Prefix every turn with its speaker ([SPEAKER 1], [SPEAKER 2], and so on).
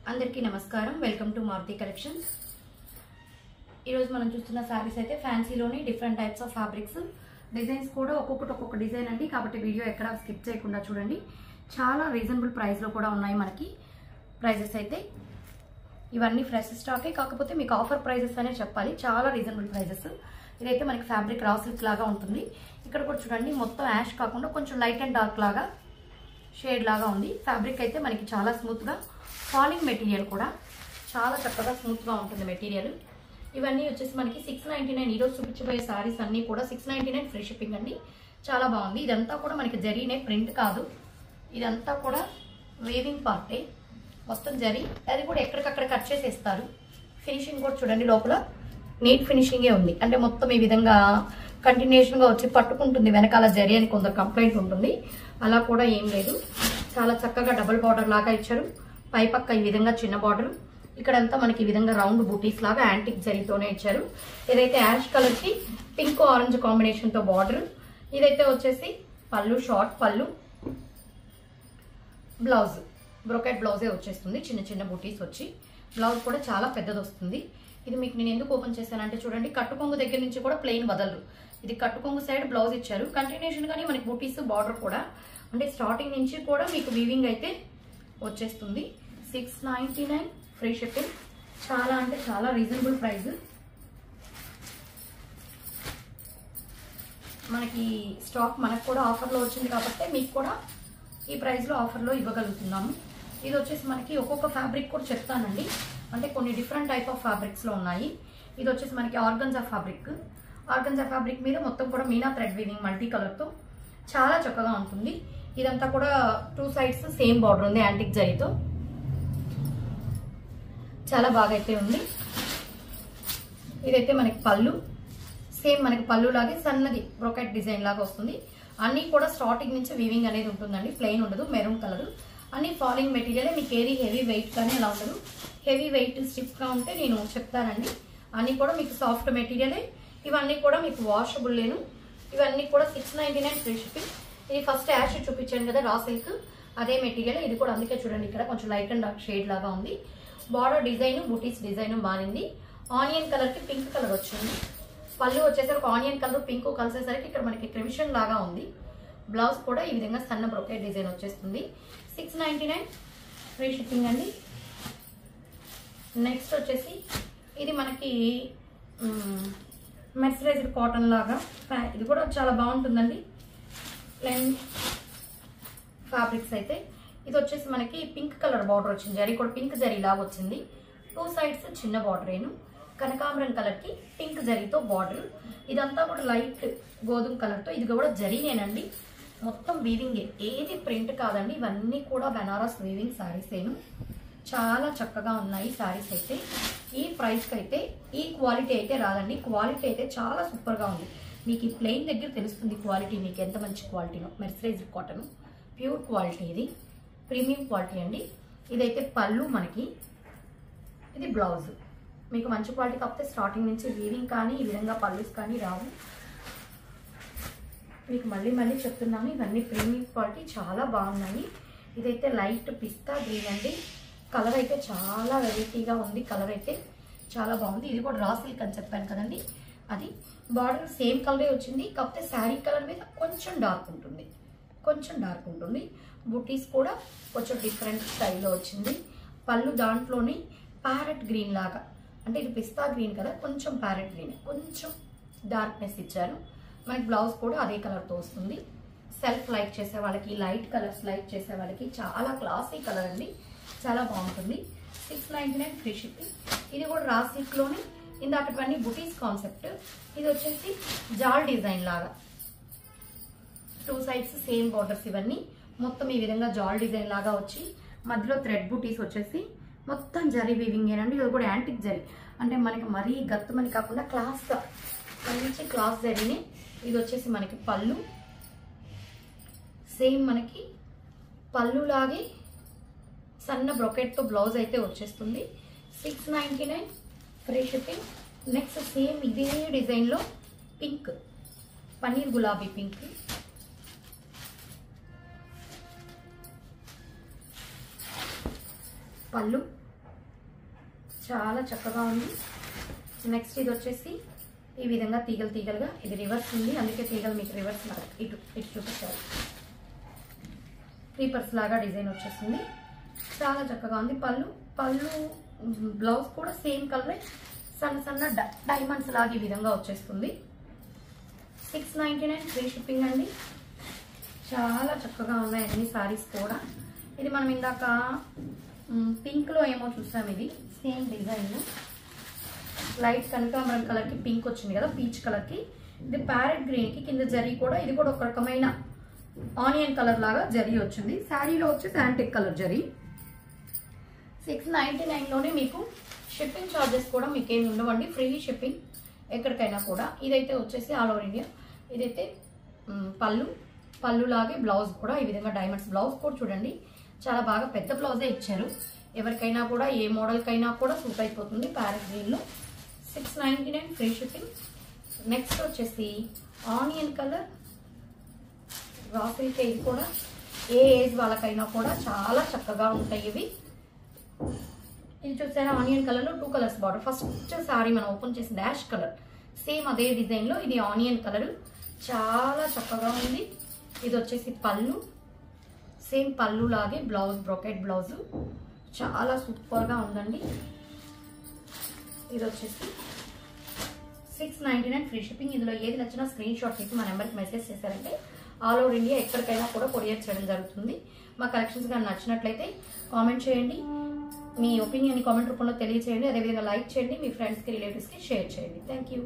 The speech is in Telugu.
[SPEAKER 1] అందరికీ నమస్కారం. Welcome to Maruti collections. ఈరోజు మనం చూస్తున్న శారీస్ అయితే ఫ్యాన్సీలోని different types of fabrics, designs కూడా ఒక్కొక్క డిజైన్ అండి. కాబట్టి వీడియో ఎక్కడ స్కిప్ చేయకుండా చూడండి. చాలా రీజనబుల్ ప్రైస్లో కూడా ఉన్నాయి మనకి ప్రైజెస్ అయితే. ఇవన్నీ ఫ్రెష్ స్టాకే, కాకపోతే మీకు ఆఫర్ ప్రైజెస్ అనే చెప్పాలి. చాలా రీజనబుల్ ప్రైజెస్. ఇదైతే మనకి ఫ్యాబ్రిక్ రా సిల్క్ లాగా ఉంటుంది. ఇక్కడ కూడా చూడండి, మొత్తం యాష్ కాకుండా కొంచెం లైట్ అండ్ డార్క్ లాగా షేడ్ లాగా ఉంది. ఫ్యాబ్రిక్ అయితే మనకి చాలా స్మూత్గా, ఫాలింగ్ మెటీరియల్ కూడా చాలా చక్కగా స్మూత్గా ఉంటుంది మెటీరియల్. ఇవన్నీ వచ్చేసి మనకి 699. ఈరోజు చూపించబోయే సారీస్ అన్నీ కూడా 699 ఫ్రీ షిప్పింగ్ అండి. చాలా బాగుంది. ఇదంతా కూడా మనకి జరీనే, ప్రింట్ కాదు. ఇదంతా కూడా వేవింగ్ పార్టే, మొత్తం జరీ. అది కూడా ఎక్కడికక్కడ కట్ చేసేస్తారు. ఫినిషింగ్ కూడా చూడండి, లోపల నీట్ ఫినిషింగే ఉంది. అంటే మొత్తం ఈ విధంగా కంటిన్యూషన్గా వచ్చి పట్టుకుంటుంది వెనకాల జరీ అని కొందరు కంప్లైంట్ ఉంటుంది. అలా కూడా ఏం లేదు. చాలా చక్కగా డబుల్ బార్డర్ లాగా ఇచ్చారు. పై పక్క ఈ విధంగా చిన్న బార్డర్, ఇక్కడంతా మనకి ఈ విధంగా రౌండ్ బూటీస్ లాగా యాంటిక్ జరీతోనే ఇచ్చారు. ఏదైతే యాష్ కలర్ కి పింక్ ఆరెంజ్ కాంబినేషన్ తో బార్డర్. ఇదైతే వచ్చేసి పళ్ళు, షార్ట్ పళ్ళు, బ్లౌజ్ బ్రోకెట్ బ్లౌజే వచ్చేస్తుంది. చిన్న చిన్న బూటీస్ వచ్చి బ్లౌజ్ కూడా చాలా పెద్దది వస్తుంది. ఇది మీకు నేను ఎందుకు ఓపెన్ చేశానంటే చూడండి, కట్టుకొంగు దగ్గర నుంచి కూడా ప్లెయిన్ వదలరు. ఇది కట్టుకొంగు సైడ్ బ్లౌజ్ ఇచ్చారు. కంటిన్యూషన్ గానీ మనకి బూటీస్ బార్డర్ కూడా, అంటే స్టార్టింగ్ నుంచి కూడా మీకు వీవింగ్ అయితే వచ్చేస్తుంది. 699 ఫ్రీ షిప్పింగ్. చాలా అంటే చాలా రీజనబుల్ ప్రైస్. మనకి స్టాక్ మనకు కూడా ఆఫర్లో వచ్చింది కాబట్టి మీకు కూడా ఈ ప్రైస్లో ఆఫర్లో ఇవ్వగలుగుతున్నాము. ఇది వచ్చేసి మనకి ఒక్కొక్క ఫ్యాబ్రిక్ కూడా చెప్తానండి. అంటే కొన్ని డిఫరెంట్ టైప్ ఆఫ్ ఫ్యాబ్రిక్స్లో ఉన్నాయి. ఇది వచ్చేసి మనకి ఆర్గన్జా ఫ్యాబ్రిక్. ఆర్గన్జా ఫ్యాబ్రిక్ మీద మొత్తం కూడా మీనా థ్రెడ్ వీవింగ్ మల్టీ కలర్తో చాలా చక్కగా ఉంటుంది. ఇదంతా కూడా 2 సైడ్స్ సేమ్ బార్డర్ ఉంది యాంటిక్ జరీతో. చాలా బాగా అయితే ఉంది. ఇదైతే మనకి పళ్ళు, సేమ్ మనకి పళ్ళు లాగే సన్నది బ్రోకెట్ డిజైన్ లాగా వస్తుంది. అన్నీ కూడా స్టార్టింగ్ నుంచి వీవింగ్ అనేది ఉంటుందండి. ప్లెయిన్ ఉండదు. మెరూన్ కలర్ అన్ని ఫాలింగ్ మెటీరియల్. మీకు ఏది హెవీ వెయిట్ కానీ అలా ఉండదు. హెవీ వెయిట్ స్టిఫ్గా ఉంటే నేను చెప్తానండి. అన్నీ కూడా మీకు సాఫ్ట్ మెటీరియలే. ఇవన్నీ కూడా మీకు వాషబుల్ లేను. ఇవన్నీ కూడా 699 ఫ్రీ షిప్పింగ్. ఇది ఫస్ట్ యాష్ చూపించాను కదా, రా సిల్క్, అదే మెటీరియల్. ఇది కూడా అందుకే చూడండి, ఇక్కడ కొంచెం లైట్ అండ్ డార్క్ షేడ్ లాగా ఉంది. బార్డర్ డిజైన్, బూటీస్ డిజైన్ మారింది. ఆనియన్ కలర్ కి పింక్ కలర్ వచ్చింది. పళ్ళు వచ్చేసరికి ఆనియన్ కలర్ పింక్ కలిసేసరికి ఇక్కడ మనకి క్రిమిషన్ లాగా ఉంది. బ్లౌజ్ కూడా ఈ విధంగా సన్న బ్రొకెట్ డిజైన్ వచ్చేస్తుంది. 699 ఫ్రీ షిప్పింగ్ అండి. నెక్స్ట్ వచ్చేసి ఇది మనకి మెర్సరైజ్డ్ కాటన్ లాగా, ఇది కూడా చాలా బాగుంటుందండి. ప్లెయిన్ ఫ్యాబ్రిక్స్ అయితే. ఇది వచ్చేసి మనకి పింక్ కలర్ బార్డర్ వచ్చింది. జరీ కూడా పింక్ జరీ లాగా వచ్చింది. 2 సైడ్స్ చిన్న బార్డర్. కనకాంబరం కలర్ కి పింక్ జరీతో బార్డర్. ఇదంతా కూడా లైట్ గోధుమ కలర్ తో. ఇది కూడా జరీనేనండి. మొత్తం వీవింగ్, ఏది ప్రింట్ కాదండి. ఇవన్నీ కూడా బనారస్ వీవింగ్ శారీస్ ఏను. చాలా చక్కగా ఉన్నాయి శారీస్ అయితే. ఈ ప్రైస్ కి అయితే ఈ క్వాలిటీ అయితే రాదండి. క్వాలిటీ అయితే చాలా సూపర్ గా ఉంది. మీకు ఈ ప్లెయిన్ దగ్గర తెలుస్తుంది క్వాలిటీ మీకు ఎంత మంచి క్వాలిటీనో. మెర్సరైజ్డ్ కాటన్ ప్యూర్ క్వాలిటీ, ఇది ప్రీమియం క్వాలిటీ అండి. ఇదైతే పళ్ళు మనకి, ఇది బ్లౌజ్. మీకు మంచి క్వాలిటీ కాకపోతే స్టార్టింగ్ నుంచి వీవింగ్ కానీ ఈ విధంగా పళ్ళుస్ కానీ రావు. మీకు మళ్ళీ చెప్తున్నాను, ఇవన్నీ ప్రీమియం క్వాలిటీ, చాలా బాగున్నాయి. ఇదైతే లైట్ పిస్తా గ్రీన్ అండి. కలర్ అయితే చాలా వెరైటీగా ఉంది. కలర్ అయితే చాలా బాగుంది. ఇది కూడా రా సిల్క్ అని చెప్పాను కదండి, అది. బార్డర్ సేమ్ కలరే వచ్చింది, కాకపోతే శారీ కలర్ మీద కొంచెం డార్క్ ఉంటుంది, బూటీస్ కూడా కొంచెం డిఫరెంట్ స్టైల్లో వచ్చింది. పళ్ళు దాంట్లోనే ప్యారెట్ గ్రీన్ లాగా, అంటే ఇది పిస్తా గ్రీన్ కదా, కొంచెం ప్యారెట్ గ్రీన్, కొంచెం డార్క్నెస్ ఇచ్చారు. మనకి బ్లౌజ్ కూడా అదే కలర్తో వస్తుంది. సెల్ఫ్ లైక్ చేసే వాళ్ళకి, లైట్ కలర్స్ లైక్ చేసే వాళ్ళకి చాలా క్లాసీ కలర్ అండి. చాలా బాగుంటుంది. 699 ఫ్రీ షిప్పింగ్. ఇది కూడా రా సిల్క్లోనే ఇందాకటివన్నీ బుటీస్ కాన్సెప్ట్. ఇది వచ్చేసి జాల్ డిజైన్ లాగా 2 సైడ్స్ సేమ్ బార్డర్స్. ఇవన్నీ మొత్తం ఈ విధంగా జాల్ డిజైన్ లాగా వచ్చి మధ్యలో థ్రెడ్ బూటీస్ వచ్చేసి మొత్తం జరీ వీవింగ్ ఏనండి. ఇది కూడా యాంటిక్ జరీ, అంటే మనకి మరీ గత్తమని కాకుండా క్లాస్గా మంచి క్లాస్ జరీని. ఇది వచ్చేసి మనకి పళ్ళు, సేమ్ మనకి పళ్ళు లాగే సన్న బ్రొకెట్తో బ్లౌజ్ అయితే వచ్చేస్తుంది. 699 ఫ్రీ షిప్పింగ్. నెక్స్ట్ సేమ్ ఇదే డిజైన్లో పింక్, పన్నీర్ గులాబీ పింక్, పళ్ళు చాలా చక్కగా ఉంది. నెక్స్ట్ ఇది వచ్చేసి ఈ విధంగా తీగలు తీగలుగా, ఇది రివర్స్ ఉంది, అందుకే తీగలు మీకు రివర్స్ లాగా ఇటు ఇటు చూపించారు. క్రీపర్స్ లాగా డిజైన్ వచ్చేసింది. చాలా చక్కగా ఉంది. పళ్ళు బ్లౌజ్ కూడా సేమ్ కలరే, సన్న సన్న డైమండ్స్ లాగా ఈ విధంగా వచ్చేస్తుంది. 699 ఫ్రీ షిప్పింగ్ అండి. చాలా చక్కగా ఉన్నాయి అన్ని సారీస్ కూడా. ఇది మనం ఇందాక పింక్లో ఏమో చూసాం, ఇది సేమ్ డిజైన్. లైట్ కనకాంబరం కలర్కి పింక్ వచ్చింది కదా, పీచ్ కలర్కి. ఇది ప్యారెట్ గ్రీన్కి కింద జరీ కూడా, ఇది కూడా ఒక రకమైన ఆనియన్ కలర్ లాగా జరీ వచ్చింది. శారీలో వచ్చేసి యాంటిక్ కలర్ జరీ. 699లోనే మీకు షిప్పింగ్ ఛార్జెస్ కూడా మీకేమి ఉండవండి, ఫ్రీ షిప్పింగ్ ఎక్కడికైనా కూడా. ఇదైతే వచ్చేసి ఆల్ ఓవర్ ఇండియా. ఇదైతే పళ్ళు లాగే బ్లౌజ్ కూడా ఈ విధంగా డైమండ్స్ బ్లౌజ్ కూడా చూడండి, చాలా బాగా పెద్ద బ్లౌజే ఇచ్చారు. ఎవరికైనా కూడా ఏ మోడల్కైనా కూడా సూట్ అయిపోతుంది. ప్యారెట్ గ్రీన్లో 699 ఫ్రీ షిప్పింగ్. నెక్స్ట్ వచ్చేసి ఆనియన్ కలర్ రా సిల్క్. ఇది కూడా ఏ ఏజ్ వాళ్ళకైనా కూడా చాలా చక్కగా ఉంటాయి ఇవి. ఇది చూసారా ఆనియన్ కలర్లో 2 కలర్స్ బార్డర్. ఫస్ట్ సారీ మనం ఓపెన్ చేసి డాష్ కలర్, సేమ్ అదే డిజైన్లో ఇది ఆనియన్ కలర్, చాలా చక్కగా ఉంది. ఇది వచ్చేసి పళ్ళు, సేమ్ పళ్ళు లాగే బ్లౌజ్, బ్రోకెట్ బ్లౌజ్, చాలా సూపర్గా ఉందండి. ఇది వచ్చేసి 699 ఫ్రీ షిప్పింగ్. ఇందులో ఏది నచ్చినా స్క్రీన్ షాట్ తీసి మా నెంబర్కి మెసేజ్ చేశారంటే ఆల్ ఓవర్ ఇండియా ఎక్కడికైనా కూడా కొరియర్ చేయడం జరుగుతుంది. మా కలెక్షన్స్ కానీ నచ్చినట్లయితే కామెంట్ చేయండి, మీ ఒపీనియన్ కామెంట్ రూపంలో తెలియచేయండి. అదేవిధంగా లైక్ చేయండి, మీ ఫ్రెండ్స్కి రిలేటివ్స్కి షేర్ చేయండి. Thank you.